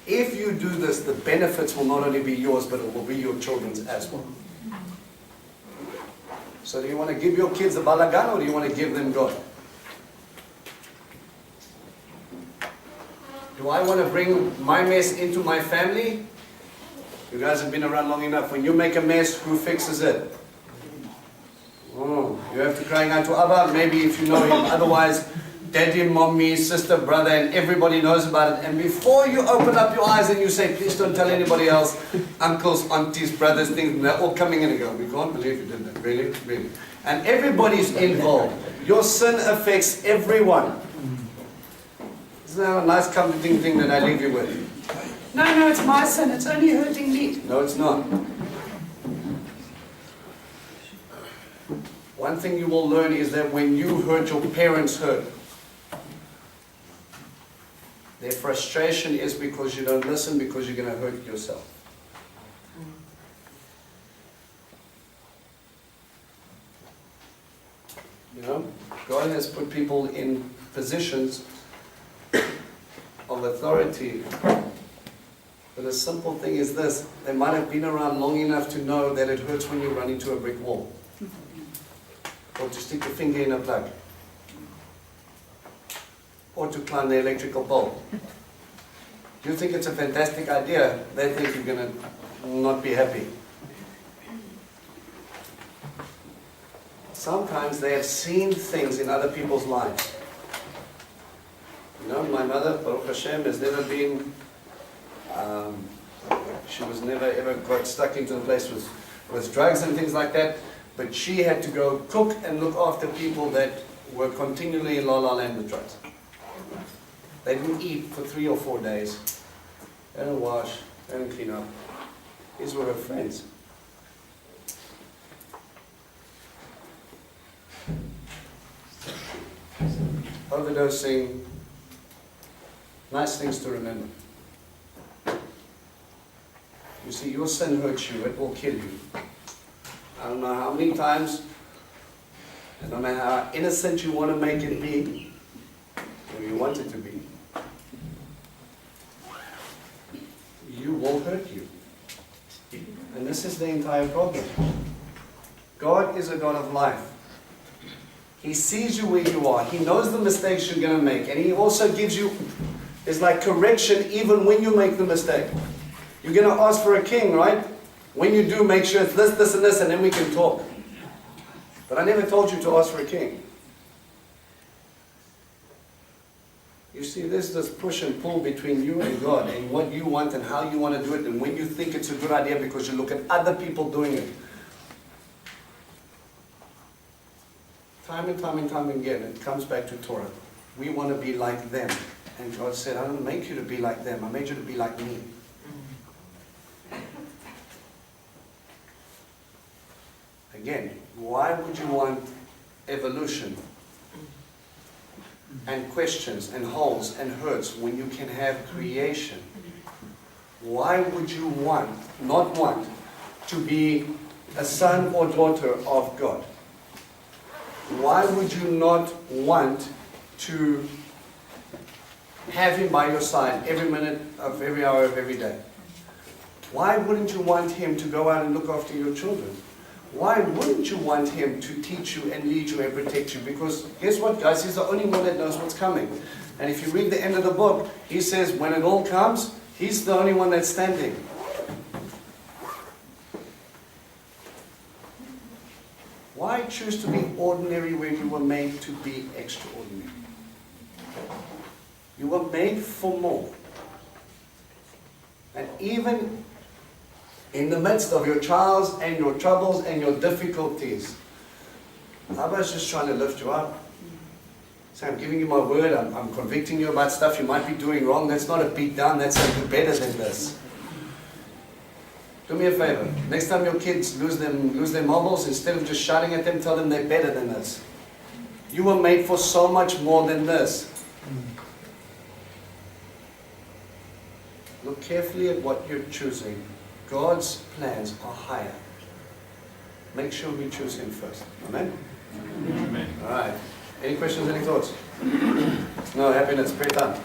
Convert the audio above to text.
If you do this, the benefits will not only be yours, but it will be your children's as well. So do you want to give your kids a balagan, or do you want to give them God? Do I want to bring my mess into my family? You guys have been around long enough. When you make a mess, who fixes it? Oh, you have to cry out to Abba, maybe if you know him. Otherwise, daddy, mommy, sister, brother, and everybody knows about it. And before you open up your eyes and you say, please don't tell anybody else, uncles, aunties, brothers, things, and they're all coming in and going, we can't believe you did that. Really? Really? And everybody's involved. Your sin affects everyone. Isn't that a nice comforting thing that I leave you with? No, it's my sin. It's only hurting me. No, it's not. One thing you will learn is that when you hurt, your parents hurt. Their frustration is because you don't listen, because you're going to hurt yourself. You know, God has put people in positions of authority. But the simple thing is this: they might have been around long enough to know that it hurts when you run into a brick wall, or to stick your finger in a plug, or to climb the electrical pole. You think it's a fantastic idea, they think you're going to not be happy. Sometimes they have seen things in other people's lives. You know, my mother, Baruch Hashem, has never been, she was never ever got stuck into the place with drugs and things like that, but she had to go cook and look after people that were continually in La La Land with drugs. They didn't eat for 3 or 4 days. They didn't wash, they didn't clean up. These were her friends. Overdosing, nice things to remember. You see, your sin hurts you, it will kill you. I don't know how many times, and no matter how innocent you want to make it be, or you want it to be, you will hurt you. And this is the entire problem. God is a God of life. He sees you where you are. He knows the mistakes you're going to make. And He also gives you, it's like correction even when you make the mistake. You're going to ask for a king, right? When you do, make sure it's this, this, and this, and then we can talk. But I never told you to ask for a king. You see, there's this push and pull between you and God, and what you want and how you want to do it, and when you think it's a good idea because you look at other people doing it. Time and time and time again, it comes back to Torah. We want to be like them. And God said, I didn't make you to be like them. I made you to be like me. Again, why would you want evolution and questions and holes and hurts when you can have creation? Why would you not want to be a son or daughter of God? Why would you not want to have Him by your side every minute of every hour of every day? Why wouldn't you want Him to go out and look after your children? Why wouldn't you want Him to teach you and lead you and protect you? Because guess what, guys? He's the only one that knows what's coming. And if you read the end of the book, He says when it all comes, He's the only one that's standing. Why choose to be ordinary when you were made to be extraordinary? You were made for more. And even in the midst of your trials and your troubles and your difficulties, Abba is just trying to lift you up. Say, I'm giving you my word, I'm convicting you about stuff you might be doing wrong. That's not a beat down, that's a you're better than this. Do me a favor. Next time your kids lose their marbles, instead of just shouting at them, tell them they're better than this. You were made for so much more than this. Look carefully at what you're choosing. God's plans are higher. Make sure we choose Him first. Amen? Amen. All right. Any questions, any thoughts? No, happiness. Great time.